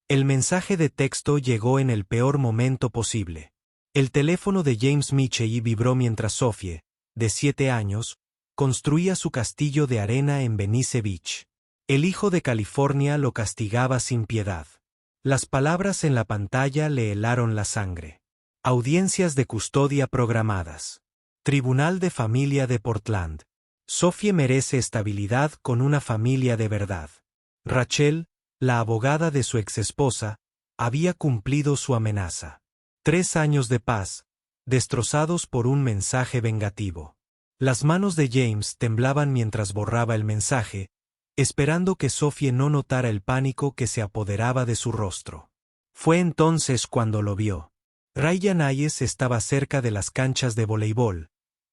El mensaje de texto llegó en el peor momento posible. El teléfono de James Michey vibró mientras Sophie, de 7 años, construía su castillo de arena en Venice Beach. El hijo de California lo castigaba sin piedad. Las palabras en la pantalla le helaron la sangre. Audiencias de custodia programadas. Tribunal de Familia de Portland. Sophie merece estabilidad con una familia de verdad. Rachel, la abogada de su exesposa, había cumplido su amenaza. 3 años de paz, destrozados por un mensaje vengativo. Las manos de James temblaban mientras borraba el mensaje, esperando que Sophie no notara el pánico que se apoderaba de su rostro. Fue entonces cuando lo vio. Ryan Hayes estaba cerca de las canchas de voleibol,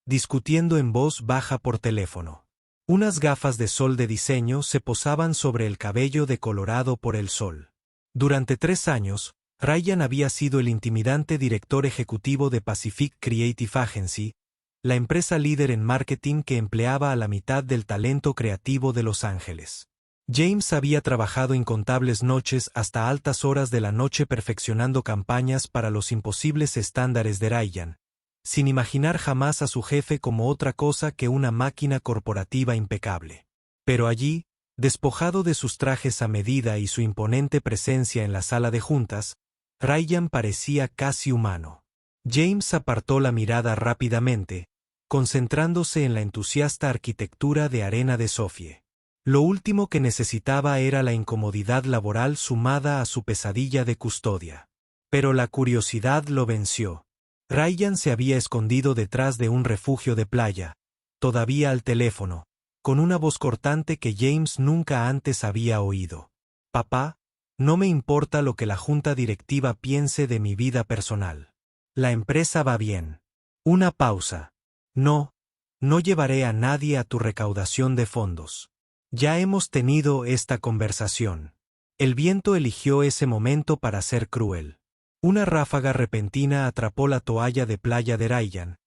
discutiendo en voz baja por teléfono. Unas gafas de sol de diseño se posaban sobre el cabello decolorado por el sol. Durante 3 años, Ryan había sido el intimidante director ejecutivo de Pacific Creative Agency, la empresa líder en marketing que empleaba a la mitad del talento creativo de Los Ángeles. James había trabajado incontables noches hasta altas horas de la noche perfeccionando campañas para los imposibles estándares de Ryan, sin imaginar jamás a su jefe como otra cosa que una máquina corporativa impecable. Pero allí, despojado de sus trajes a medida y su imponente presencia en la sala de juntas, Ryan parecía casi humano. James apartó la mirada rápidamente, concentrándose en la entusiasta arquitectura de arena de Sophie. Lo último que necesitaba era la incomodidad laboral sumada a su pesadilla de custodia. Pero la curiosidad lo venció. Ryan se había escondido detrás de un refugio de playa, todavía al teléfono, con una voz cortante que James nunca antes había oído. «Papá, no me importa lo que la junta directiva piense de mi vida personal. La empresa va bien». Una pausa. «No, no llevaré a nadie a tu recaudación de fondos. Ya hemos tenido esta conversación». El viento eligió ese momento para ser cruel. Una ráfaga repentina atrapó la toalla de playa de Ryan,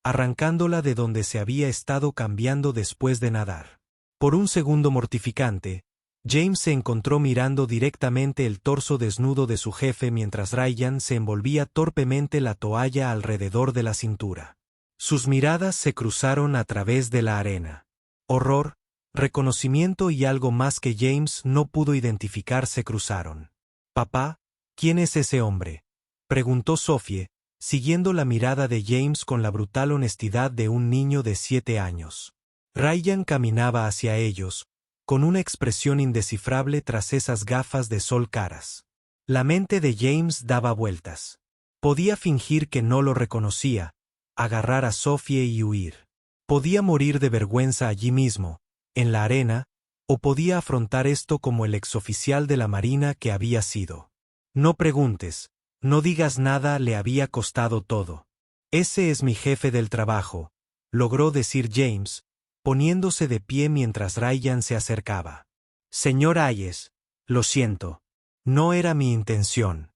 arrancándola de donde se había estado cambiando después de nadar. Por un segundo mortificante, James se encontró mirando directamente el torso desnudo de su jefe mientras Ryan se envolvía torpemente la toalla alrededor de la cintura. Sus miradas se cruzaron a través de la arena. Horror, reconocimiento y algo más que James no pudo identificar se cruzaron. «Papá, ¿quién es ese hombre?», preguntó Sophie, siguiendo la mirada de James con la brutal honestidad de un niño de 7 años. Ryan caminaba hacia ellos, con una expresión indescifrable tras esas gafas de sol caras. La mente de James daba vueltas. Podía fingir que no lo reconocía, agarrar a Sophie y huir. Podía morir de vergüenza allí mismo, en la arena, o podía afrontar esto como el exoficial de la Marina que había sido. «No preguntes, no digas nada», le había costado todo. «Ese es mi jefe del trabajo», logró decir James, poniéndose de pie mientras Ryan se acercaba. «Señor Hayes, lo siento. No era mi intención».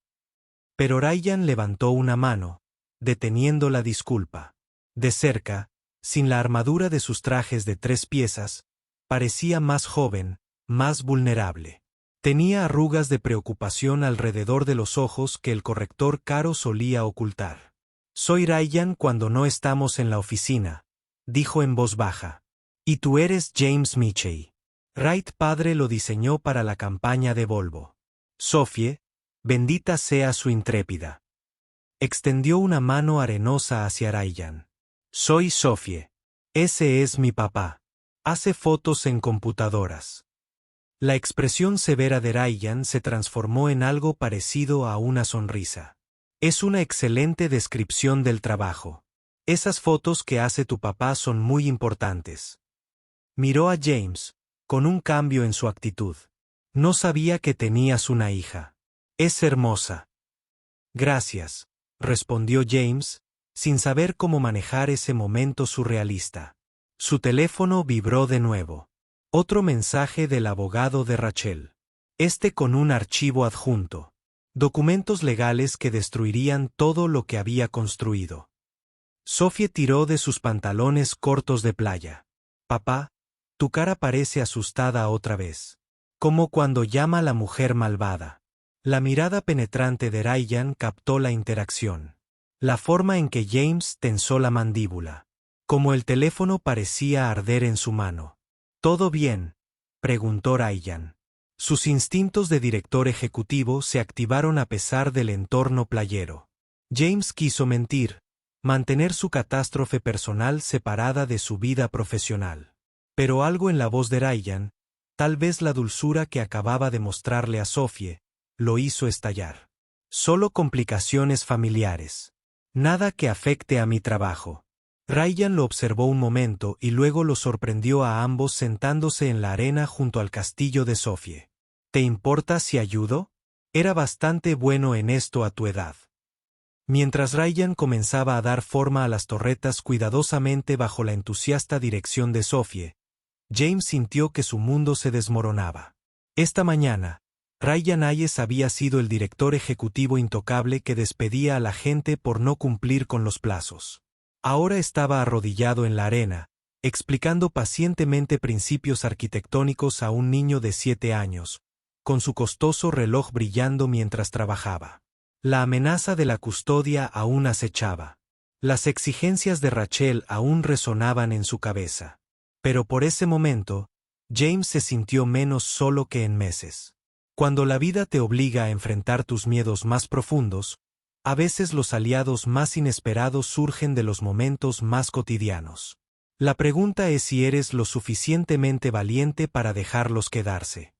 Pero Ryan levantó una mano, deteniendo la disculpa. De cerca, sin la armadura de sus trajes de 3 piezas, parecía más joven, más vulnerable. Tenía arrugas de preocupación alrededor de los ojos que el corrector caro solía ocultar. «Soy Ryan cuando no estamos en la oficina», dijo en voz baja. «Y tú eres James Michey. Wright padre lo diseñó para la campaña de Volvo». Sophie, bendita sea su intrépida, extendió una mano arenosa hacia Ryan. «Soy Sophie. Ese es mi papá. Hace fotos en computadoras». La expresión severa de Ryan se transformó en algo parecido a una sonrisa. «Es una excelente descripción del trabajo. Esas fotos que hace tu papá son muy importantes». Miró a James, con un cambio en su actitud. «No sabía que tenías una hija. Es hermosa». «Gracias», respondió James, sin saber cómo manejar ese momento surrealista. Su teléfono vibró de nuevo. Otro mensaje del abogado de Rachel. Este con un archivo adjunto. Documentos legales que destruirían todo lo que había construido. Sophie tiró de sus pantalones cortos de playa. «Papá, tu cara parece asustada otra vez. Como cuando llama a la mujer malvada». La mirada penetrante de Ryan captó la interacción. La forma en que James tensó la mandíbula. Como el teléfono parecía arder en su mano. ¿Todo bien?, preguntó Ryan. Sus instintos de director ejecutivo se activaron a pesar del entorno playero. James quiso mentir, mantener su catástrofe personal separada de su vida profesional. Pero algo en la voz de Ryan, tal vez la dulzura que acababa de mostrarle a Sophie, lo hizo estallar. Solo complicaciones familiares. Nada que afecte a mi trabajo. Ryan lo observó un momento y luego lo sorprendió a ambos sentándose en la arena junto al castillo de Sophie. ¿Te importa si ayudo? Era bastante bueno en esto a tu edad. Mientras Ryan comenzaba a dar forma a las torretas cuidadosamente bajo la entusiasta dirección de Sophie, James sintió que su mundo se desmoronaba. Esta mañana, Ryan Hayes había sido el director ejecutivo intocable que despedía a la gente por no cumplir con los plazos. Ahora estaba arrodillado en la arena, explicando pacientemente principios arquitectónicos a un niño de 7 años, con su costoso reloj brillando mientras trabajaba. La amenaza de la custodia aún acechaba. Las exigencias de Rachel aún resonaban en su cabeza. Pero por ese momento, James se sintió menos solo que en meses. Cuando la vida te obliga a enfrentar tus miedos más profundos, a veces los aliados más inesperados surgen de los momentos más cotidianos. La pregunta es si eres lo suficientemente valiente para dejarlos quedarse.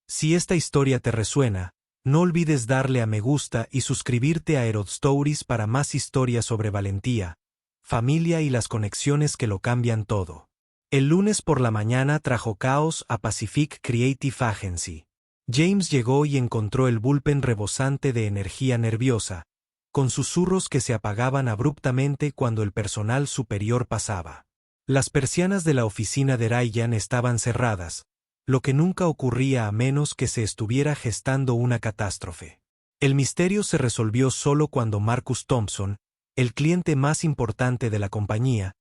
Si esta historia te resuena, no olvides darle a me gusta y suscribirte a Herod Stories para más historias sobre valentía, familia y las conexiones que lo cambian todo. El lunes por la mañana trajo caos a Pacific Creative Agency. James llegó y encontró el bullpen rebosante de energía nerviosa, con susurros que se apagaban abruptamente cuando el personal superior pasaba. Las persianas de la oficina de Ryan estaban cerradas, lo que nunca ocurría a menos que se estuviera gestando una catástrofe. El misterio se resolvió solo cuando Marcus Thompson, el cliente más importante de la compañía,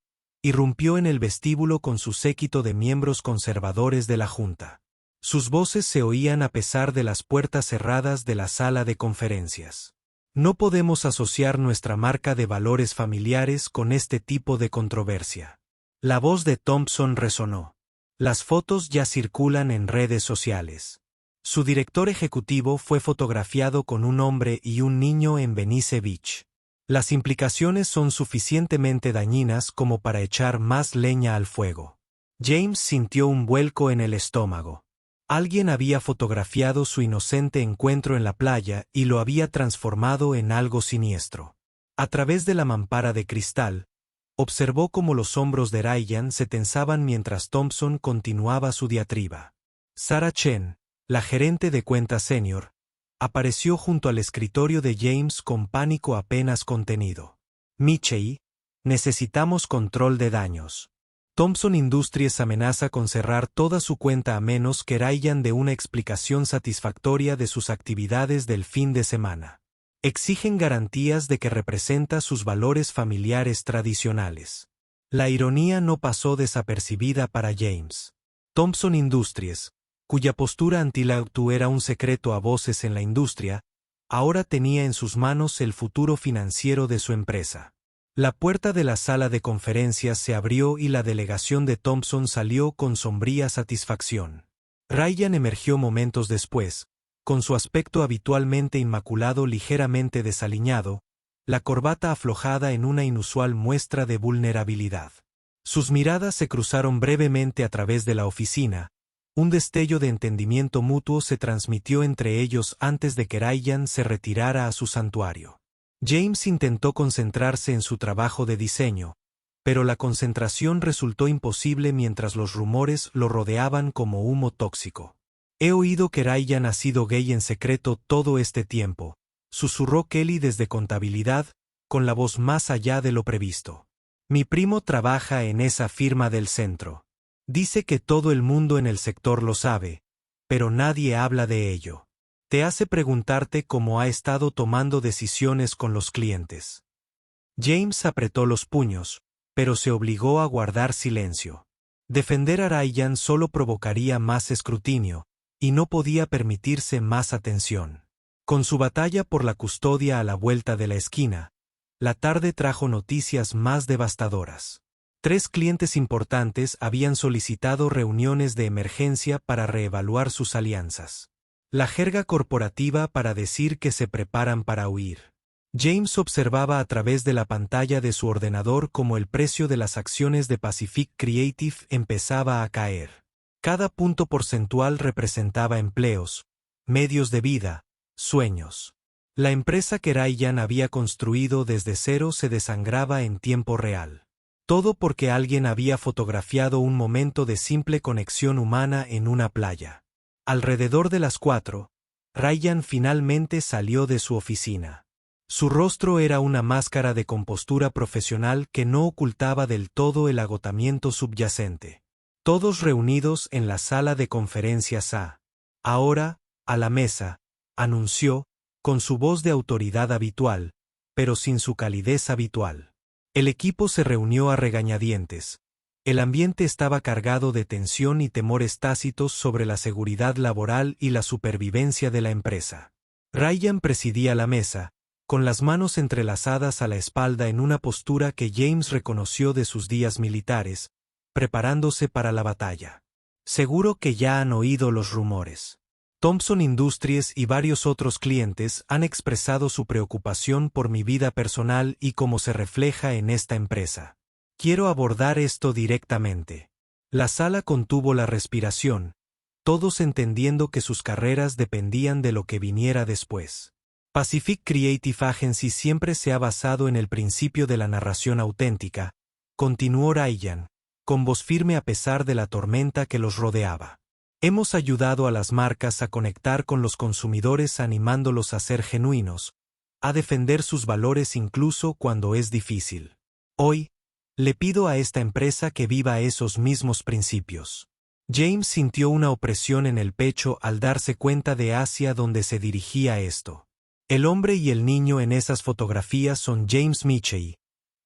irrumpió en el vestíbulo con su séquito de miembros conservadores de la Junta. Sus voces se oían a pesar de las puertas cerradas de la sala de conferencias. No podemos asociar nuestra marca de valores familiares con este tipo de controversia. La voz de Thompson resonó. Las fotos ya circulan en redes sociales. Su director ejecutivo fue fotografiado con un hombre y un niño en Venice Beach. Las implicaciones son suficientemente dañinas como para echar más leña al fuego. James sintió un vuelco en el estómago. Alguien había fotografiado su inocente encuentro en la playa y lo había transformado en algo siniestro. A través de la mampara de cristal, observó cómo los hombros de Ryan se tensaban mientras Thompson continuaba su diatriba. Sarah Chen, la gerente de cuenta senior, apareció junto al escritorio de James con pánico apenas contenido. Michei, necesitamos control de daños. Thompson Industries amenaza con cerrar toda su cuenta a menos que Ryan dé una explicación satisfactoria de sus actividades del fin de semana. Exigen garantías de que representa sus valores familiares tradicionales. La ironía no pasó desapercibida para James. Thompson Industries, cuya postura anti-Lautu era un secreto a voces en la industria, ahora tenía en sus manos el futuro financiero de su empresa. La puerta de la sala de conferencias se abrió y la delegación de Thompson salió con sombría satisfacción. Ryan emergió momentos después, con su aspecto habitualmente inmaculado ligeramente desaliñado, la corbata aflojada en una inusual muestra de vulnerabilidad. Sus miradas se cruzaron brevemente a través de la oficina. Un destello de entendimiento mutuo se transmitió entre ellos antes de que Ryan se retirara a su santuario. James intentó concentrarse en su trabajo de diseño, pero la concentración resultó imposible mientras los rumores lo rodeaban como humo tóxico. He oído que Ryan ha sido gay en secreto todo este tiempo, susurró Kelly desde contabilidad, con la voz más allá de lo previsto. Mi primo trabaja en esa firma del centro. Dice que todo el mundo en el sector lo sabe, pero nadie habla de ello. Te hace preguntarte cómo ha estado tomando decisiones con los clientes. James apretó los puños, pero se obligó a guardar silencio. Defender a Ryan solo provocaría más escrutinio, y no podía permitirse más atención. Con su batalla por la custodia a la vuelta de la esquina, la tarde trajo noticias más devastadoras. 3 clientes importantes habían solicitado reuniones de emergencia para reevaluar sus alianzas. La jerga corporativa para decir que se preparan para huir. James observaba a través de la pantalla de su ordenador cómo el precio de las acciones de Pacific Creative empezaba a caer. Cada punto porcentual representaba empleos, medios de vida, sueños. La empresa que Ryan había construido desde cero se desangraba en tiempo real. Todo porque alguien había fotografiado un momento de simple conexión humana en una playa. Alrededor de las 4, Ryan finalmente salió de su oficina. Su rostro era una máscara de compostura profesional que no ocultaba del todo el agotamiento subyacente. Todos reunidos en la sala de conferencias ahora, a la mesa, anunció, con su voz de autoridad habitual, pero sin su calidez habitual. El equipo se reunió a regañadientes. El ambiente estaba cargado de tensión y temores tácitos sobre la seguridad laboral y la supervivencia de la empresa. Ryan presidía la mesa, con las manos entrelazadas a la espalda en una postura que James reconoció de sus días militares, preparándose para la batalla. Seguro que ya han oído los rumores. Thompson Industries y varios otros clientes han expresado su preocupación por mi vida personal y cómo se refleja en esta empresa. Quiero abordar esto directamente. La sala contuvo la respiración, todos entendiendo que sus carreras dependían de lo que viniera después. Pacific Creative Agency siempre se ha basado en el principio de la narración auténtica, continuó Ryan, con voz firme a pesar de la tormenta que los rodeaba. Hemos ayudado a las marcas a conectar con los consumidores animándolos a ser genuinos, a defender sus valores incluso cuando es difícil. Hoy, le pido a esta empresa que viva esos mismos principios. James sintió una opresión en el pecho al darse cuenta de hacia dónde se dirigía esto. El hombre y el niño en esas fotografías son James Michey,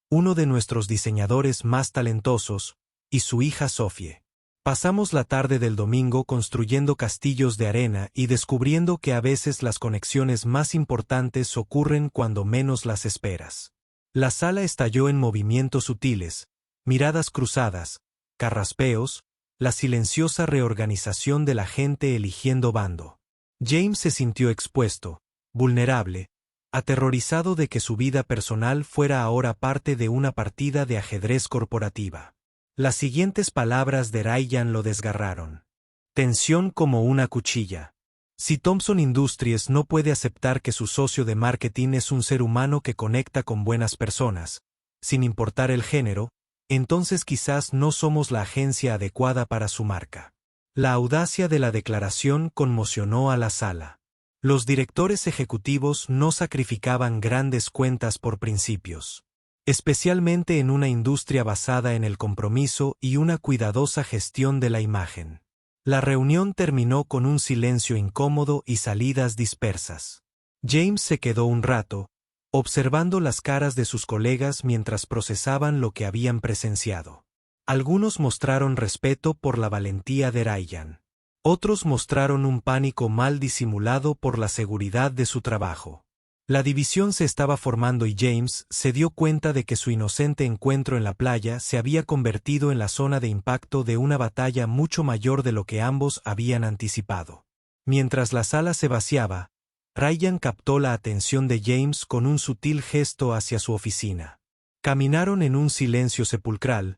uno de nuestros diseñadores más talentosos, y su hija Sophie. Pasamos la tarde del domingo construyendo castillos de arena y descubriendo que a veces las conexiones más importantes ocurren cuando menos las esperas. La sala estalló en movimientos sutiles, miradas cruzadas, carraspeos, la silenciosa reorganización de la gente eligiendo bando. James se sintió expuesto, vulnerable, aterrorizado de que su vida personal fuera ahora parte de una partida de ajedrez corporativa. Las siguientes palabras de Ryan lo desgarraron. Tensión como una cuchilla. Si Thompson Industries no puede aceptar que su socio de marketing es un ser humano que conecta con buenas personas, sin importar el género, entonces quizás no somos la agencia adecuada para su marca. La audacia de la declaración conmocionó a la sala. Los directores ejecutivos no sacrificaban grandes cuentas por principios, especialmente en una industria basada en el compromiso y una cuidadosa gestión de la imagen. La reunión terminó con un silencio incómodo y salidas dispersas. James se quedó un rato, observando las caras de sus colegas mientras procesaban lo que habían presenciado. Algunos mostraron respeto por la valentía de Ryan. Otros mostraron un pánico mal disimulado por la seguridad de su trabajo. La división se estaba formando y James se dio cuenta de que su inocente encuentro en la playa se había convertido en la zona de impacto de una batalla mucho mayor de lo que ambos habían anticipado. Mientras la sala se vaciaba, Ryan captó la atención de James con un sutil gesto hacia su oficina. Caminaron en un silencio sepulcral,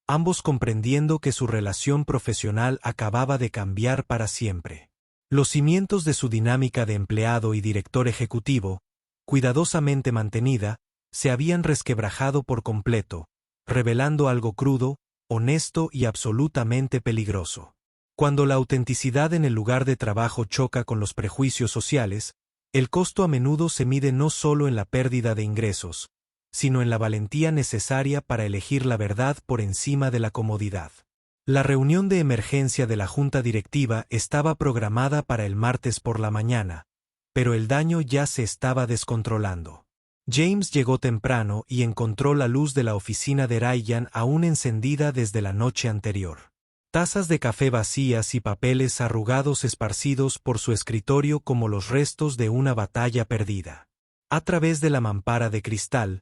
ambos comprendiendo que su relación profesional acababa de cambiar para siempre. Los cimientos de su dinámica de empleado y director ejecutivo, cuidadosamente mantenida, se habían resquebrajado por completo, revelando algo crudo, honesto y absolutamente peligroso. Cuando la autenticidad en el lugar de trabajo choca con los prejuicios sociales, el costo a menudo se mide no solo en la pérdida de ingresos, sino en la valentía necesaria para elegir la verdad por encima de la comodidad. La reunión de emergencia de la junta directiva estaba programada para el martes por la mañana, pero el daño ya se estaba descontrolando. James llegó temprano y encontró la luz de la oficina de Ryan aún encendida desde la noche anterior. Tazas de café vacías y papeles arrugados esparcidos por su escritorio como los restos de una batalla perdida. A través de la mampara de cristal,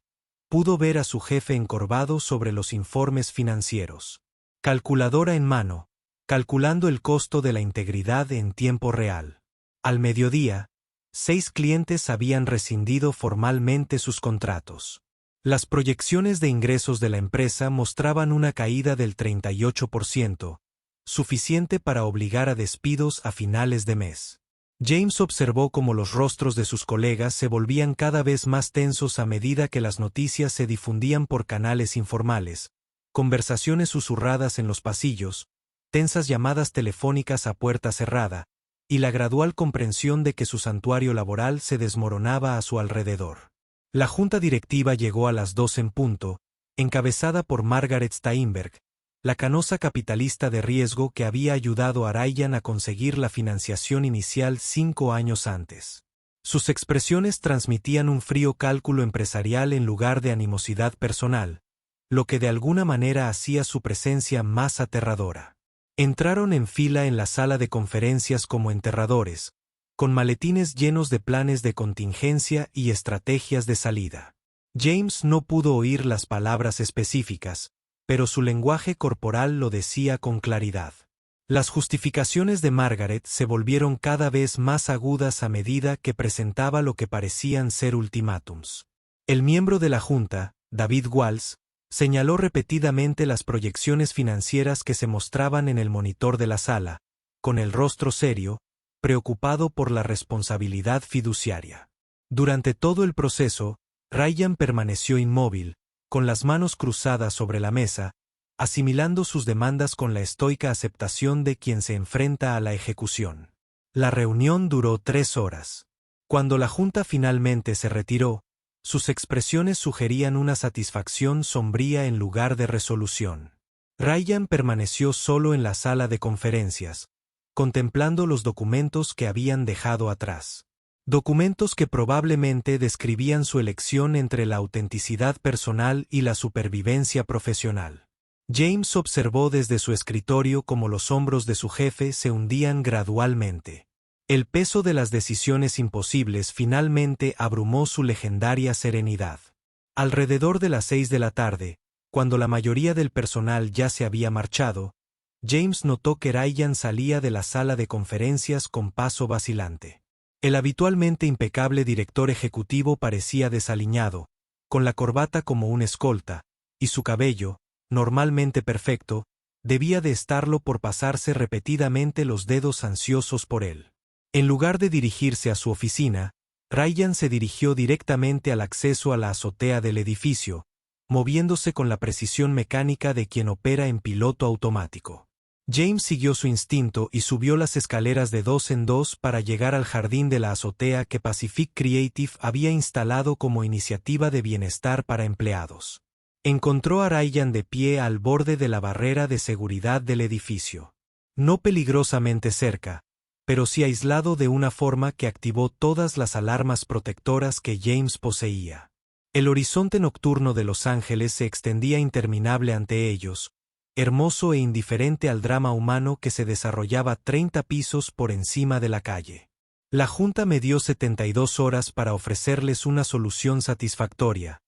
pudo ver a su jefe encorvado sobre los informes financieros. Calculadora en mano, calculando el costo de la integridad en tiempo real. Al mediodía, 6 clientes habían rescindido formalmente sus contratos. Las proyecciones de ingresos de la empresa mostraban una caída del 38%, suficiente para obligar a despidos a finales de mes. James observó cómo los rostros de sus colegas se volvían cada vez más tensos a medida que las noticias se difundían por canales informales, conversaciones susurradas en los pasillos, tensas llamadas telefónicas a puerta cerrada, y la gradual comprensión de que su santuario laboral se desmoronaba a su alrededor. La junta directiva llegó a las 2 en punto, encabezada por Margaret Steinberg, la canosa capitalista de riesgo que había ayudado a Ryan a conseguir la financiación inicial 5 años antes. Sus expresiones transmitían un frío cálculo empresarial en lugar de animosidad personal, lo que de alguna manera hacía su presencia más aterradora. Entraron en fila en la sala de conferencias como enterradores, con maletines llenos de planes de contingencia y estrategias de salida. James no pudo oír las palabras específicas, pero su lenguaje corporal lo decía con claridad. Las justificaciones de Margaret se volvieron cada vez más agudas a medida que presentaba lo que parecían ser ultimátums. El miembro de la junta, David Walsh, señaló repetidamente las proyecciones financieras que se mostraban en el monitor de la sala, con el rostro serio, preocupado por la responsabilidad fiduciaria. Durante todo el proceso, Ryan permaneció inmóvil, con las manos cruzadas sobre la mesa, asimilando sus demandas con la estoica aceptación de quien se enfrenta a la ejecución. La reunión duró 3 horas. Cuando la junta finalmente se retiró, sus expresiones sugerían una satisfacción sombría en lugar de resolución. Ryan permaneció solo en la sala de conferencias, contemplando los documentos que habían dejado atrás. Documentos que probablemente describían su elección entre la autenticidad personal y la supervivencia profesional. James observó desde su escritorio cómo los hombros de su jefe se hundían gradualmente. El peso de las decisiones imposibles finalmente abrumó su legendaria serenidad. Alrededor de las 6 de la tarde, cuando la mayoría del personal ya se había marchado, James notó que Ryan salía de la sala de conferencias con paso vacilante. El habitualmente impecable director ejecutivo parecía desaliñado, con la corbata como una escolta, y su cabello, normalmente perfecto, debía de estarlo por pasarse repetidamente los dedos ansiosos por él. En lugar de dirigirse a su oficina, Ryan se dirigió directamente al acceso a la azotea del edificio, moviéndose con la precisión mecánica de quien opera en piloto automático. James siguió su instinto y subió las escaleras de 2 en 2 para llegar al jardín de la azotea que Pacific Creative había instalado como iniciativa de bienestar para empleados. Encontró a Ryan de pie al borde de la barrera de seguridad del edificio. No peligrosamente cerca, pero sí aislado de una forma que activó todas las alarmas protectoras que James poseía. El horizonte nocturno de Los Ángeles se extendía interminable ante ellos, hermoso e indiferente al drama humano que se desarrollaba 30 pisos por encima de la calle. La junta me dio 72 horas para ofrecerles una solución satisfactoria,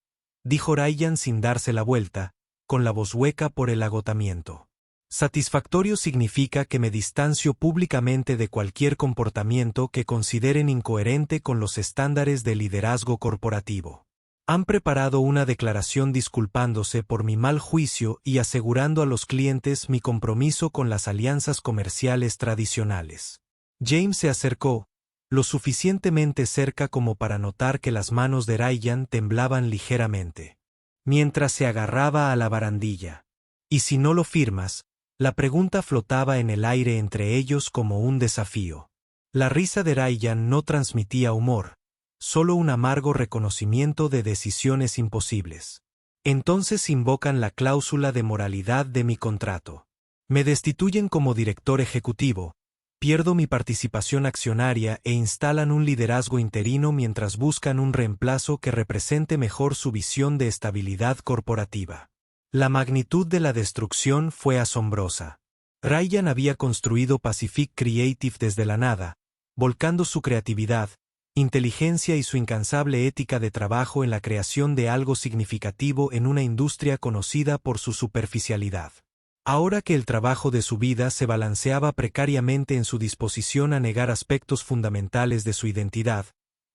dijo Ryan sin darse la vuelta, con la voz hueca por el agotamiento. Satisfactorio significa que me distancio públicamente de cualquier comportamiento que consideren incoherente con los estándares de liderazgo corporativo. Han preparado una declaración disculpándose por mi mal juicio y asegurando a los clientes mi compromiso con las alianzas comerciales tradicionales. James se acercó, lo suficientemente cerca como para notar que las manos de Ryan temblaban ligeramente, mientras se agarraba a la barandilla. ¿Y si no lo firmas? La pregunta flotaba en el aire entre ellos como un desafío. La risa de Ryan no transmitía humor, solo un amargo reconocimiento de decisiones imposibles. Entonces invocan la cláusula de moralidad de mi contrato. Me destituyen como director ejecutivo, pierdo mi participación accionaria e instalan un liderazgo interino mientras buscan un reemplazo que represente mejor su visión de estabilidad corporativa. La magnitud de la destrucción fue asombrosa. Ryan había construido Pacific Creative desde la nada, volcando su creatividad, inteligencia y su incansable ética de trabajo en la creación de algo significativo en una industria conocida por su superficialidad. Ahora que el trabajo de su vida se balanceaba precariamente en su disposición a negar aspectos fundamentales de su identidad,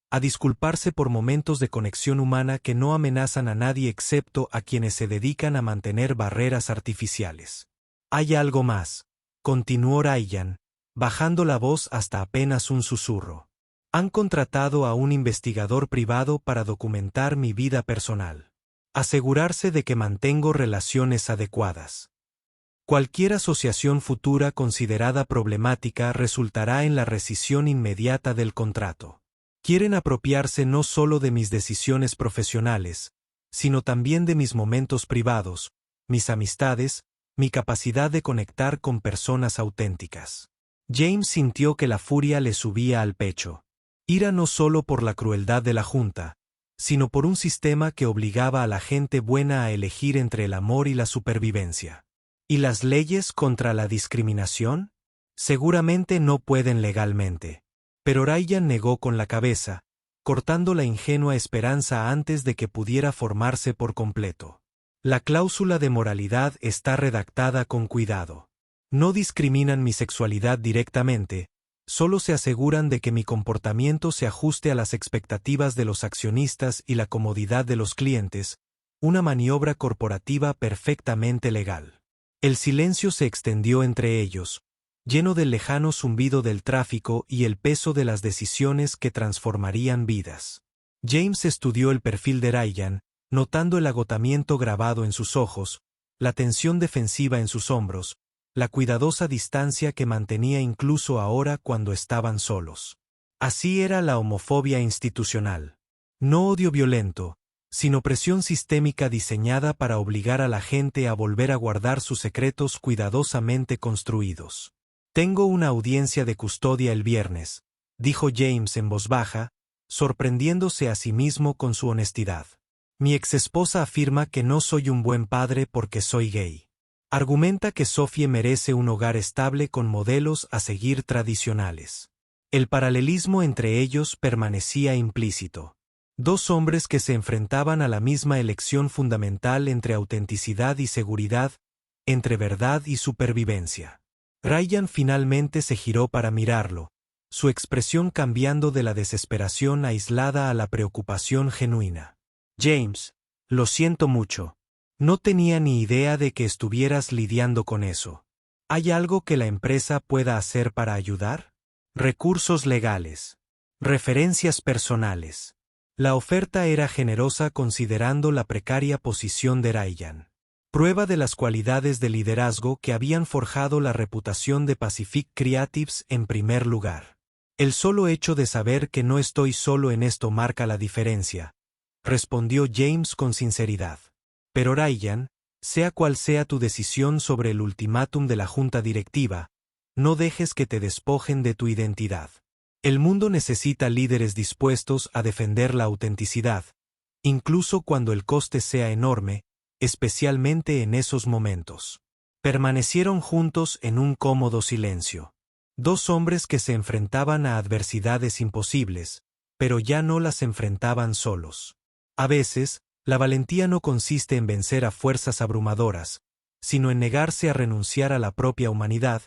a disculparse por momentos de conexión humana que no amenazan a nadie excepto a quienes se dedican a mantener barreras artificiales. Hay algo más, continuó Ryan, bajando la voz hasta apenas un susurro. Han contratado a un investigador privado para documentar mi vida personal. Asegurarse de que mantengo relaciones adecuadas. Cualquier asociación futura considerada problemática resultará en la rescisión inmediata del contrato. Quieren apropiarse no solo de mis decisiones profesionales, sino también de mis momentos privados, mis amistades, mi capacidad de conectar con personas auténticas. James sintió que la furia le subía al pecho. Ira no solo por la crueldad de la Junta, sino por un sistema que obligaba a la gente buena a elegir entre el amor y la supervivencia. ¿Y las leyes contra la discriminación? Seguramente no pueden legalmente. Pero Ryan negó con la cabeza, cortando la ingenua esperanza antes de que pudiera formarse por completo. La cláusula de moralidad está redactada con cuidado. No discriminan mi sexualidad directamente, solo se aseguran de que mi comportamiento se ajuste a las expectativas de los accionistas y la comodidad de los clientes, una maniobra corporativa perfectamente legal. El silencio se extendió entre ellos, lleno del lejano zumbido del tráfico y el peso de las decisiones que transformarían vidas. James estudió el perfil de Ryan, notando el agotamiento grabado en sus ojos, la tensión defensiva en sus hombros, la cuidadosa distancia que mantenía incluso ahora cuando estaban solos. Así era la homofobia institucional. No odio violento, sino presión sistémica diseñada para obligar a la gente a volver a guardar sus secretos cuidadosamente construidos. Tengo una audiencia de custodia el viernes, dijo James en voz baja, sorprendiéndose a sí mismo con su honestidad. Mi exesposa afirma que no soy un buen padre porque soy gay. Argumenta que Sophie merece un hogar estable con modelos a seguir tradicionales. El paralelismo entre ellos permanecía implícito. Dos hombres que se enfrentaban a la misma elección fundamental entre autenticidad y seguridad, entre verdad y supervivencia. Ryan finalmente se giró para mirarlo, su expresión cambiando de la desesperación aislada a la preocupación genuina. James, lo siento mucho. No tenía ni idea de que estuvieras lidiando con eso. ¿Hay algo que la empresa pueda hacer para ayudar? Recursos legales. Referencias personales. La oferta era generosa considerando la precaria posición de Ryan. Prueba de las cualidades de liderazgo que habían forjado la reputación de Pacific Creatives en primer lugar. El solo hecho de saber que no estoy solo en esto marca la diferencia, respondió James con sinceridad. Pero Ryan, sea cual sea tu decisión sobre el ultimátum de la junta directiva, no dejes que te despojen de tu identidad. El mundo necesita líderes dispuestos a defender la autenticidad, incluso cuando el coste sea enorme, especialmente en esos momentos. Permanecieron juntos en un cómodo silencio. Dos hombres que se enfrentaban a adversidades imposibles, pero ya no las enfrentaban solos. A veces, la valentía no consiste en vencer a fuerzas abrumadoras, sino en negarse a renunciar a la propia humanidad,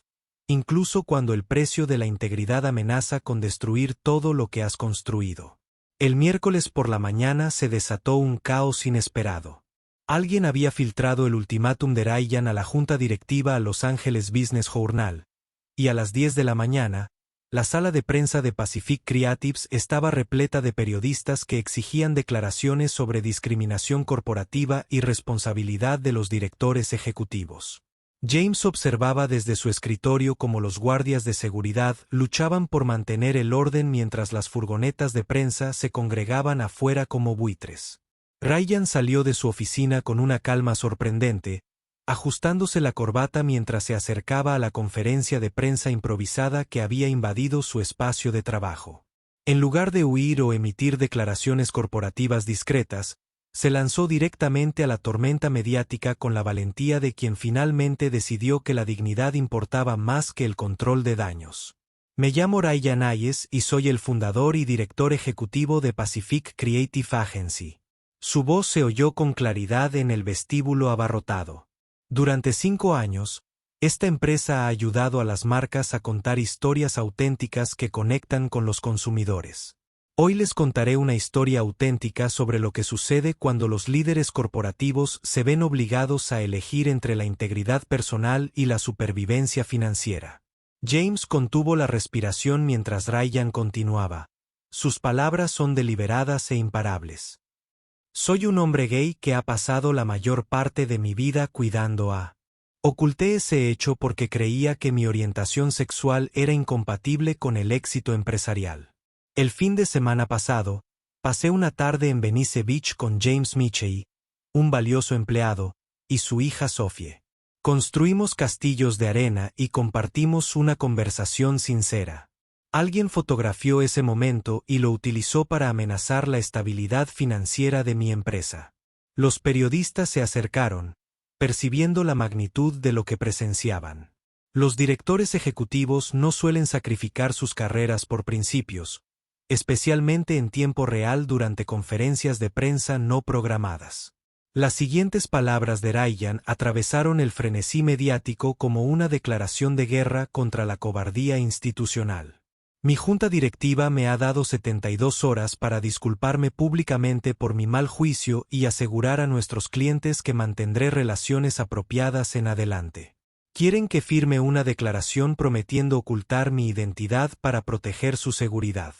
incluso cuando el precio de la integridad amenaza con destruir todo lo que has construido. El miércoles por la mañana se desató un caos inesperado. Alguien había filtrado el ultimátum de Ryan a la junta directiva a Los Angeles Business Journal, y a las 10 de la mañana, la sala de prensa de Pacific Creatives estaba repleta de periodistas que exigían declaraciones sobre discriminación corporativa y responsabilidad de los directores ejecutivos. James observaba desde su escritorio cómo los guardias de seguridad luchaban por mantener el orden mientras las furgonetas de prensa se congregaban afuera como buitres. Ryan salió de su oficina con una calma sorprendente, ajustándose la corbata mientras se acercaba a la conferencia de prensa improvisada que había invadido su espacio de trabajo. En lugar de huir o emitir declaraciones corporativas discretas, Se lanzó directamente a la tormenta mediática con la valentía de quien finalmente decidió que la dignidad importaba más que el control de daños. Me llamo Ryan Hayes y soy el fundador y director ejecutivo de Pacific Creative Agency. Su voz se oyó con claridad en el vestíbulo abarrotado. Durante 5 años, esta empresa ha ayudado a las marcas a contar historias auténticas que conectan con los consumidores. Hoy les contaré una historia auténtica sobre lo que sucede cuando los líderes corporativos se ven obligados a elegir entre la integridad personal y la supervivencia financiera. James contuvo la respiración mientras Ryan continuaba. Sus palabras son deliberadas e imparables. Soy un hombre gay que ha pasado la mayor parte de mi vida cuidando a... Oculté ese hecho porque creía que mi orientación sexual era incompatible con el éxito empresarial. El fin de semana pasado, pasé una tarde en Venice Beach con James Michey, un valioso empleado, y su hija Sophie. Construimos castillos de arena y compartimos una conversación sincera. Alguien fotografió ese momento y lo utilizó para amenazar la estabilidad financiera de mi empresa. Los periodistas se acercaron, percibiendo la magnitud de lo que presenciaban. Los directores ejecutivos no suelen sacrificar sus carreras por principios, especialmente en tiempo real durante conferencias de prensa no programadas. Las siguientes palabras de Ryan atravesaron el frenesí mediático como una declaración de guerra contra la cobardía institucional. Mi junta directiva me ha dado 72 horas para disculparme públicamente por mi mal juicio y asegurar a nuestros clientes que mantendré relaciones apropiadas en adelante. Quieren que firme una declaración prometiendo ocultar mi identidad para proteger su seguridad.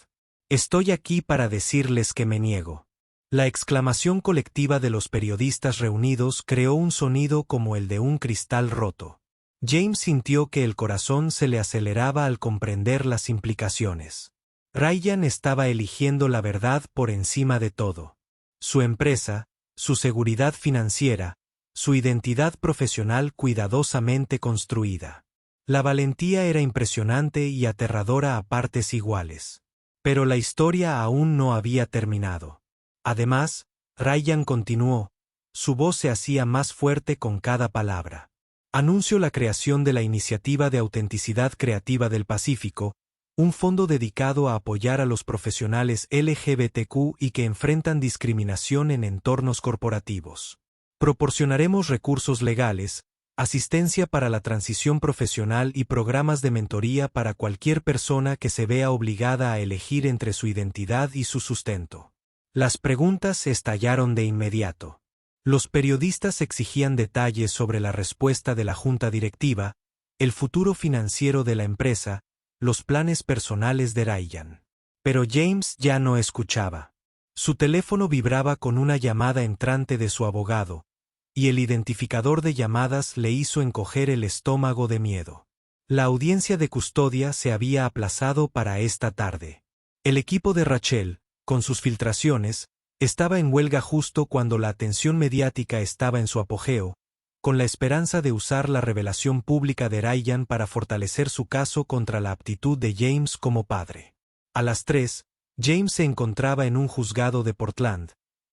Estoy aquí para decirles que me niego. La exclamación colectiva de los periodistas reunidos creó un sonido como el de un cristal roto. James sintió que el corazón se le aceleraba al comprender las implicaciones. Ryan estaba eligiendo la verdad por encima de todo. Su empresa, su seguridad financiera, su identidad profesional cuidadosamente construida. La valentía era impresionante y aterradora a partes iguales. Pero la historia aún no había terminado. Además, Ryan continuó, su voz se hacía más fuerte con cada palabra. Anuncio la creación de la Iniciativa de Autenticidad Creativa del Pacífico, un fondo dedicado a apoyar a los profesionales LGBTQ y que enfrentan discriminación en entornos corporativos. Proporcionaremos recursos legales, asistencia para la transición profesional y programas de mentoría para cualquier persona que se vea obligada a elegir entre su identidad y su sustento. Las preguntas estallaron de inmediato. Los periodistas exigían detalles sobre la respuesta de la junta directiva, el futuro financiero de la empresa, los planes personales de Ryan. Pero James ya no escuchaba. Su teléfono vibraba con una llamada entrante de su abogado, y el identificador de llamadas le hizo encoger el estómago de miedo. La audiencia de custodia se había aplazado para esta tarde. El equipo de Rachel, con sus filtraciones, estaba en huelga justo cuando la atención mediática estaba en su apogeo, con la esperanza de usar la revelación pública de Ryan para fortalecer su caso contra la aptitud de James como padre. A las 3, James se encontraba en un juzgado de Portland,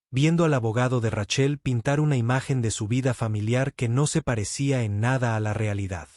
viendo al abogado de Rachel pintar una imagen de su vida familiar que no se parecía en nada a la realidad.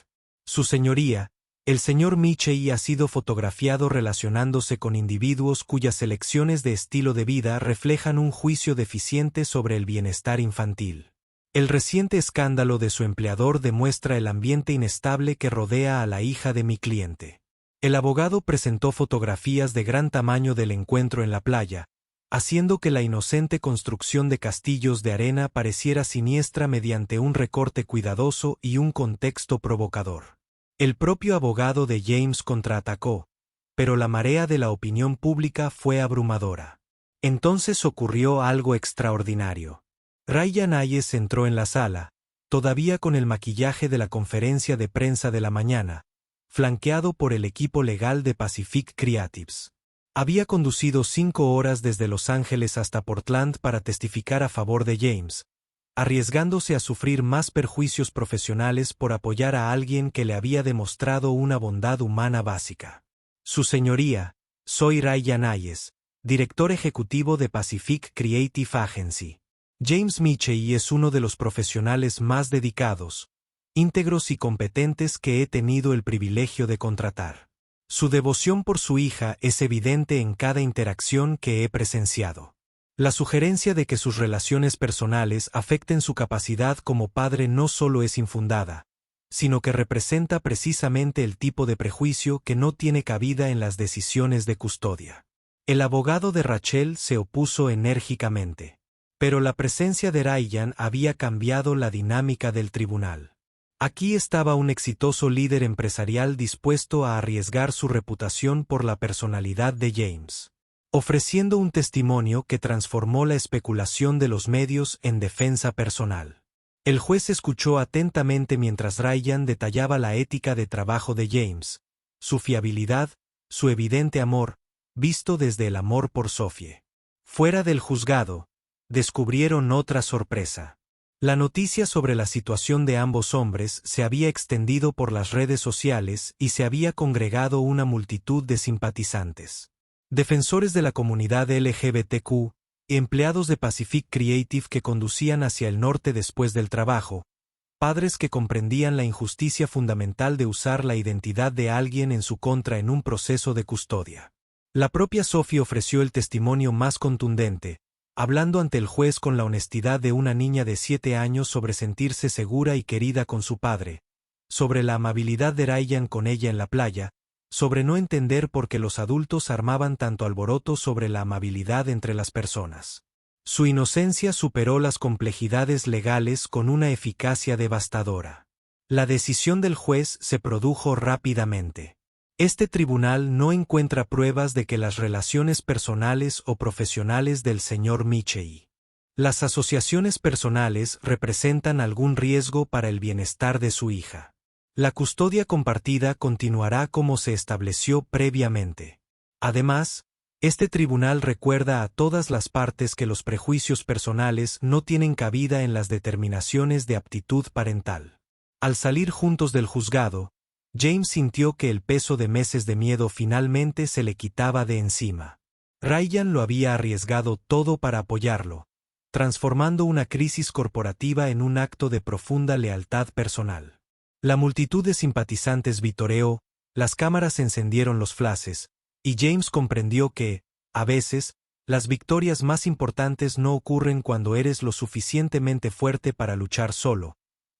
Su señoría, el señor Michey, ha sido fotografiado relacionándose con individuos cuyas elecciones de estilo de vida reflejan un juicio deficiente sobre el bienestar infantil. El reciente escándalo de su empleador demuestra el ambiente inestable que rodea a la hija de mi cliente. El abogado presentó fotografías de gran tamaño del encuentro en la playa, haciendo que la inocente construcción de castillos de arena pareciera siniestra mediante un recorte cuidadoso y un contexto provocador. El propio abogado de James contraatacó, pero la marea de la opinión pública fue abrumadora. Entonces ocurrió algo extraordinario. Ryan Hayes entró en la sala, todavía con el maquillaje de la conferencia de prensa de la mañana, flanqueado por el equipo legal de Pacific Creatives. Había conducido 5 horas desde Los Ángeles hasta Portland para testificar a favor de James, arriesgándose a sufrir más perjuicios profesionales por apoyar a alguien que le había demostrado una bondad humana básica. Su señoría, soy Ryan Hayes, director ejecutivo de Pacific Creative Agency. James Michey es uno de los profesionales más dedicados, íntegros y competentes que he tenido el privilegio de contratar. Su devoción por su hija es evidente en cada interacción que he presenciado. La sugerencia de que sus relaciones personales afecten su capacidad como padre no solo es infundada, sino que representa precisamente el tipo de prejuicio que no tiene cabida en las decisiones de custodia. El abogado de Rachel se opuso enérgicamente. Pero la presencia de Ryan había cambiado la dinámica del tribunal. Aquí estaba un exitoso líder empresarial dispuesto a arriesgar su reputación por la personalidad de James, ofreciendo un testimonio que transformó la especulación de los medios en defensa personal. El juez escuchó atentamente mientras Ryan detallaba la ética de trabajo de James, su fiabilidad, su evidente amor, visto desde el amor por Sophie. Fuera del juzgado, descubrieron otra sorpresa. La noticia sobre la situación de ambos hombres se había extendido por las redes sociales y se había congregado una multitud de simpatizantes. Defensores de la comunidad LGBTQ, empleados de Pacific Creative que conducían hacia el norte después del trabajo, padres que comprendían la injusticia fundamental de usar la identidad de alguien en su contra en un proceso de custodia. La propia Sophie ofreció el testimonio más contundente, hablando ante el juez con la honestidad de una niña de 7 años sobre sentirse segura y querida con su padre, sobre la amabilidad de Ryan con ella en la playa, sobre no entender por qué los adultos armaban tanto alboroto sobre la amabilidad entre las personas. Su inocencia superó las complejidades legales con una eficacia devastadora. La decisión del juez se produjo rápidamente. Este tribunal no encuentra pruebas de que las relaciones personales o profesionales del señor Michey, las asociaciones personales representan algún riesgo para el bienestar de su hija. La custodia compartida continuará como se estableció previamente. Además, este tribunal recuerda a todas las partes que los prejuicios personales no tienen cabida en las determinaciones de aptitud parental. Al salir juntos del juzgado, James sintió que el peso de meses de miedo finalmente se le quitaba de encima. Ryan lo había arriesgado todo para apoyarlo, transformando una crisis corporativa en un acto de profunda lealtad personal. La multitud de simpatizantes vitoreó, las cámaras encendieron los flashes, y James comprendió que, a veces, las victorias más importantes no ocurren cuando eres lo suficientemente fuerte para luchar solo,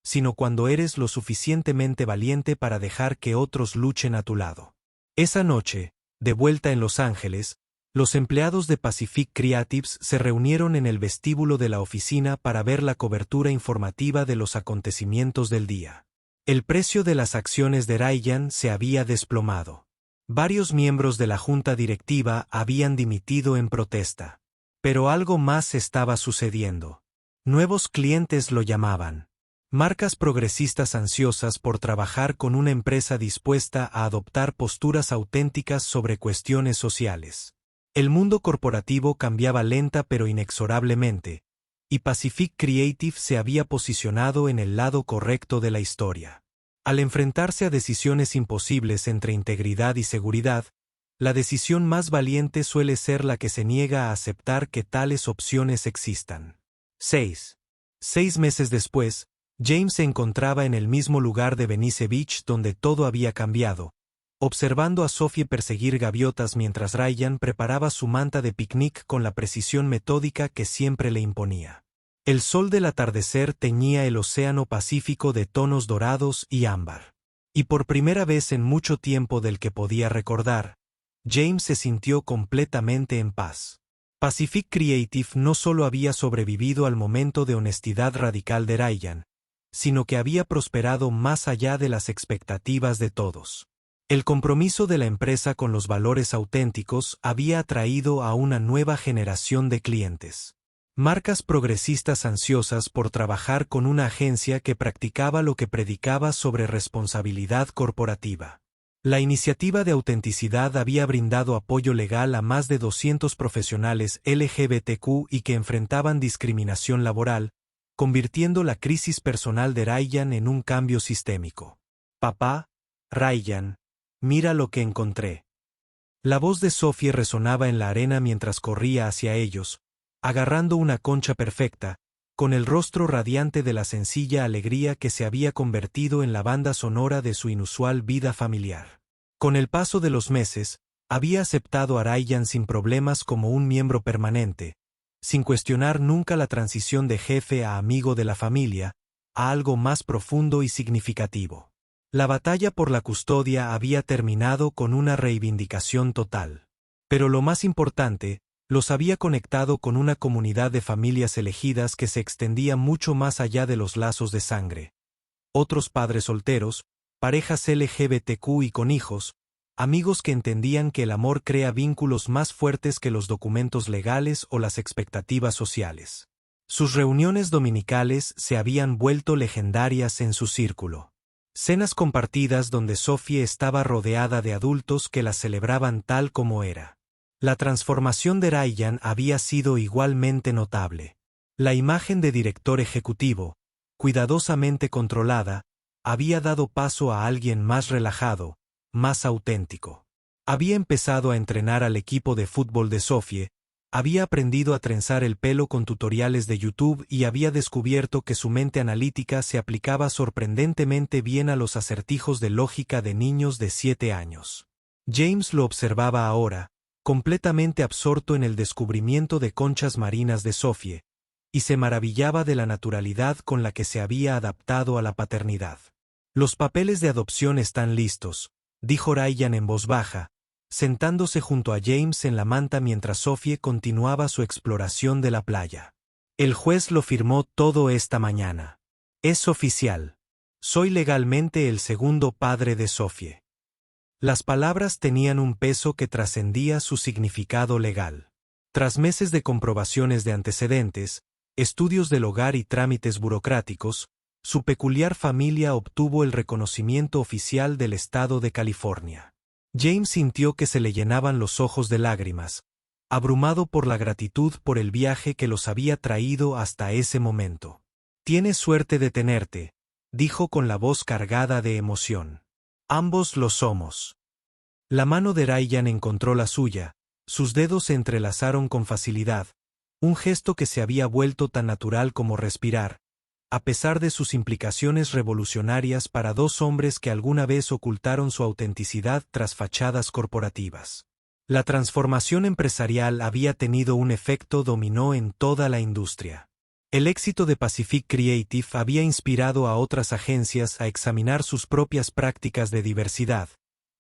sino cuando eres lo suficientemente valiente para dejar que otros luchen a tu lado. Esa noche, de vuelta en Los Ángeles, los empleados de Pacific Creatives se reunieron en el vestíbulo de la oficina para ver la cobertura informativa de los acontecimientos del día. El precio de las acciones de Ryan se había desplomado. Varios miembros de la junta directiva habían dimitido en protesta. Pero algo más estaba sucediendo. Nuevos clientes lo llamaban. Marcas progresistas ansiosas por trabajar con una empresa dispuesta a adoptar posturas auténticas sobre cuestiones sociales. El mundo corporativo cambiaba lenta pero inexorablemente, y Pacific Creative se había posicionado en el lado correcto de la historia. Al enfrentarse a decisiones imposibles entre integridad y seguridad, la decisión más valiente suele ser la que se niega a aceptar que tales opciones existan. 6 meses después, James se encontraba en el mismo lugar de Venice Beach donde todo había cambiado, observando a Sophie perseguir gaviotas mientras Ryan preparaba su manta de picnic con la precisión metódica que siempre le imponía. El sol del atardecer teñía el océano Pacífico de tonos dorados y ámbar. Y por primera vez en mucho tiempo del que podía recordar, James se sintió completamente en paz. Pacific Creative no solo había sobrevivido al momento de honestidad radical de Ryan, sino que había prosperado más allá de las expectativas de todos. El compromiso de la empresa con los valores auténticos había atraído a una nueva generación de clientes. Marcas progresistas ansiosas por trabajar con una agencia que practicaba lo que predicaba sobre responsabilidad corporativa. La iniciativa de autenticidad había brindado apoyo legal a más de 200 profesionales LGBTQ y que enfrentaban discriminación laboral, convirtiendo la crisis personal de Ryan en un cambio sistémico. Papá, Ryan, mira lo que encontré. La voz de Sophie resonaba en la arena mientras corría hacia ellos, agarrando una concha perfecta, con el rostro radiante de la sencilla alegría que se había convertido en la banda sonora de su inusual vida familiar. Con el paso de los meses, había aceptado a Ryan sin problemas como un miembro permanente, sin cuestionar nunca la transición de jefe a amigo de la familia, a algo más profundo y significativo. La batalla por la custodia había terminado con una reivindicación total. Pero lo más importante, los había conectado con una comunidad de familias elegidas que se extendía mucho más allá de los lazos de sangre. Otros padres solteros, parejas LGBTQ y con hijos, amigos que entendían que el amor crea vínculos más fuertes que los documentos legales o las expectativas sociales. Sus reuniones dominicales se habían vuelto legendarias en su círculo. Cenas compartidas donde Sophie estaba rodeada de adultos que la celebraban tal como era. La transformación de Ryan había sido igualmente notable. La imagen de director ejecutivo, cuidadosamente controlada, había dado paso a alguien más relajado, más auténtico. Había empezado a entrenar al equipo de fútbol de Sophie, había aprendido a trenzar el pelo con tutoriales de YouTube y había descubierto que su mente analítica se aplicaba sorprendentemente bien a los acertijos de lógica de niños de 7 años. James lo observaba ahora, completamente absorto en el descubrimiento de conchas marinas de Sophie, y se maravillaba de la naturalidad con la que se había adaptado a la paternidad. «Los papeles de adopción están listos», dijo Ryan en voz baja, sentándose junto a James en la manta mientras Sophie continuaba su exploración de la playa. «El juez lo firmó todo esta mañana. Es oficial. Soy legalmente el segundo padre de Sophie». Las palabras tenían un peso que trascendía su significado legal. Tras meses de comprobaciones de antecedentes, estudios del hogar y trámites burocráticos, su peculiar familia obtuvo el reconocimiento oficial del estado de California. James sintió que se le llenaban los ojos de lágrimas, abrumado por la gratitud por el viaje que los había traído hasta ese momento. «Tienes suerte de tenerte», dijo con la voz cargada de emoción. «Ambos lo somos». La mano de Ryan encontró la suya, sus dedos se entrelazaron con facilidad, un gesto que se había vuelto tan natural como respirar, a pesar de sus implicaciones revolucionarias para dos hombres que alguna vez ocultaron su autenticidad tras fachadas corporativas. La transformación empresarial había tenido un efecto dominó en toda la industria. El éxito de Pacific Creative había inspirado a otras agencias a examinar sus propias prácticas de diversidad,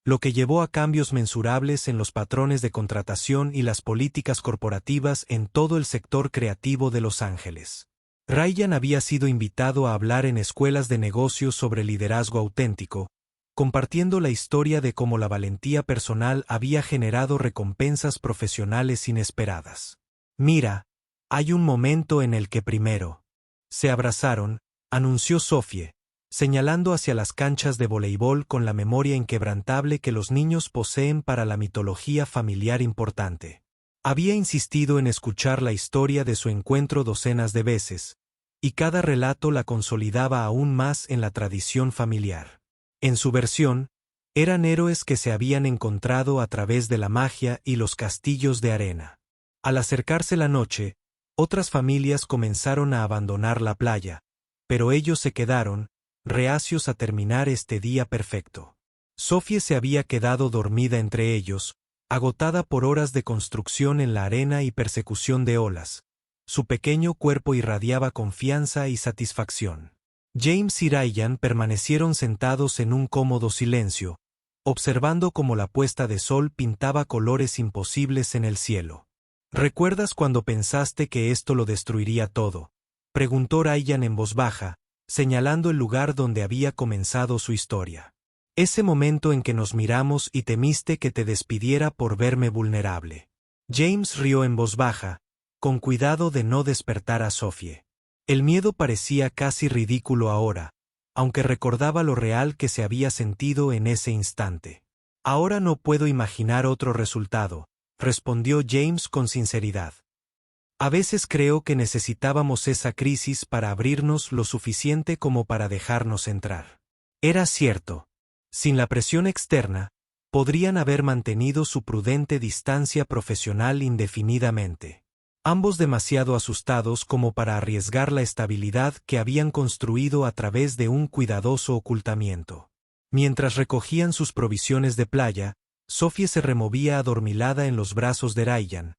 lo que llevó a cambios mensurables en los patrones de contratación y las políticas corporativas en todo el sector creativo de Los Ángeles. Ryan había sido invitado a hablar en escuelas de negocios sobre liderazgo auténtico, compartiendo la historia de cómo la valentía personal había generado recompensas profesionales inesperadas. «Mira, hay un momento en el que primero se abrazaron», anunció Sophie, señalando hacia las canchas de voleibol con la memoria inquebrantable que los niños poseen para la mitología familiar importante. Había insistido en escuchar la historia de su encuentro docenas de veces, y cada relato la consolidaba aún más en la tradición familiar. En su versión, eran héroes que se habían encontrado a través de la magia y los castillos de arena. Al acercarse la noche, otras familias comenzaron a abandonar la playa, pero ellos se quedaron, reacios a terminar este día perfecto. Sophie se había quedado dormida entre ellos, agotada por horas de construcción en la arena y persecución de olas. Su pequeño cuerpo irradiaba confianza y satisfacción. James y Ryan permanecieron sentados en un cómodo silencio, observando cómo la puesta de sol pintaba colores imposibles en el cielo. «¿Recuerdas cuando pensaste que esto lo destruiría todo?», preguntó Ryan en voz baja, señalando el lugar donde había comenzado su historia. «Ese momento en que nos miramos y temiste que te despidiera por verme vulnerable». James rió en voz baja, con cuidado de no despertar a Sophie. El miedo parecía casi ridículo ahora, aunque recordaba lo real que se había sentido en ese instante. «Ahora no puedo imaginar otro resultado», respondió James con sinceridad. «A veces creo que necesitábamos esa crisis para abrirnos lo suficiente como para dejarnos entrar». Era cierto. Sin la presión externa, podrían haber mantenido su prudente distancia profesional indefinidamente. ambos demasiado asustados como para arriesgar la estabilidad que habían construido a través de un cuidadoso ocultamiento. Mientras recogían sus provisiones de playa, Sophie se removía adormilada en los brazos de Ryan.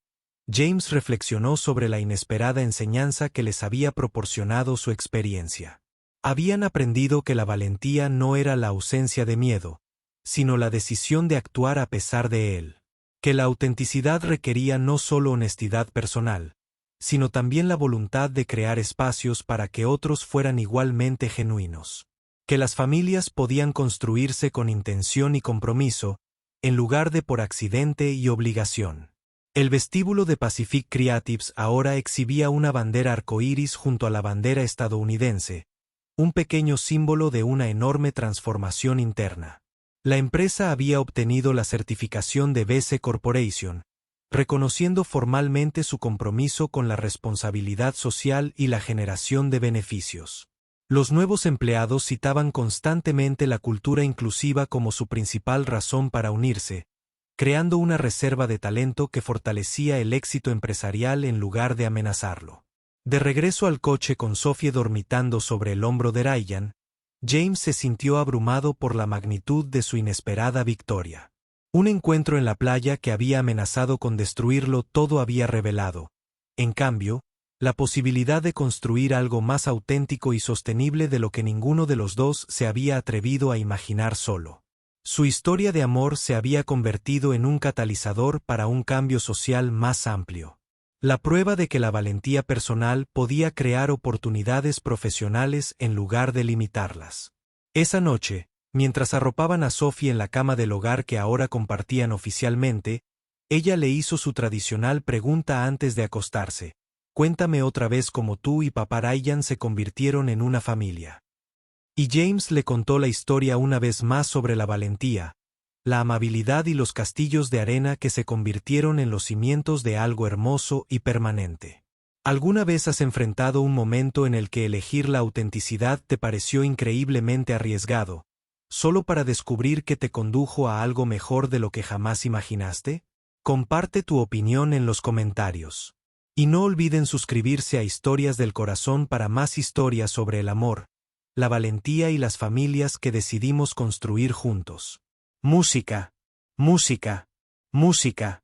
James reflexionó sobre la inesperada enseñanza que les había proporcionado su experiencia. Habían aprendido que la valentía no era la ausencia de miedo, sino la decisión de actuar a pesar de él. Que la autenticidad requería no solo honestidad personal, sino también la voluntad de crear espacios para que otros fueran igualmente genuinos. Que las familias podían construirse con intención y compromiso, en lugar de por accidente y obligación. El vestíbulo de Pacific Creatives ahora exhibía una bandera arcoíris junto a la bandera estadounidense, un pequeño símbolo de una enorme transformación interna. La empresa había obtenido la certificación de B Corporation, reconociendo formalmente su compromiso con la responsabilidad social y la generación de beneficios. Los nuevos empleados citaban constantemente la cultura inclusiva como su principal razón para unirse, creando una reserva de talento que fortalecía el éxito empresarial en lugar de amenazarlo. De regreso al coche con Sophie dormitando sobre el hombro de Ryan, James se sintió abrumado por la magnitud de su inesperada victoria. Un encuentro en la playa que había amenazado con destruirlo todo había revelado, en cambio, la posibilidad de construir algo más auténtico y sostenible de lo que ninguno de los dos se había atrevido a imaginar solo. Su historia de amor se había convertido en un catalizador para un cambio social más amplio. La prueba de que la valentía personal podía crear oportunidades profesionales en lugar de limitarlas. Esa noche, mientras arropaban a Sophie en la cama del hogar que ahora compartían oficialmente, ella le hizo su tradicional pregunta antes de acostarse: «Cuéntame otra vez cómo tú y papá Ryan se convirtieron en una familia». Y James le contó la historia una vez más sobre la valentía, la amabilidad y los castillos de arena que se convirtieron en los cimientos de algo hermoso y permanente. ¿Alguna vez has enfrentado un momento en el que elegir la autenticidad te pareció increíblemente arriesgado, solo para descubrir que te condujo a algo mejor de lo que jamás imaginaste? Comparte tu opinión en los comentarios. Y no olviden suscribirse a Historias del Corazón para más historias sobre el amor, la valentía y las familias que decidimos construir juntos. Música, música, música.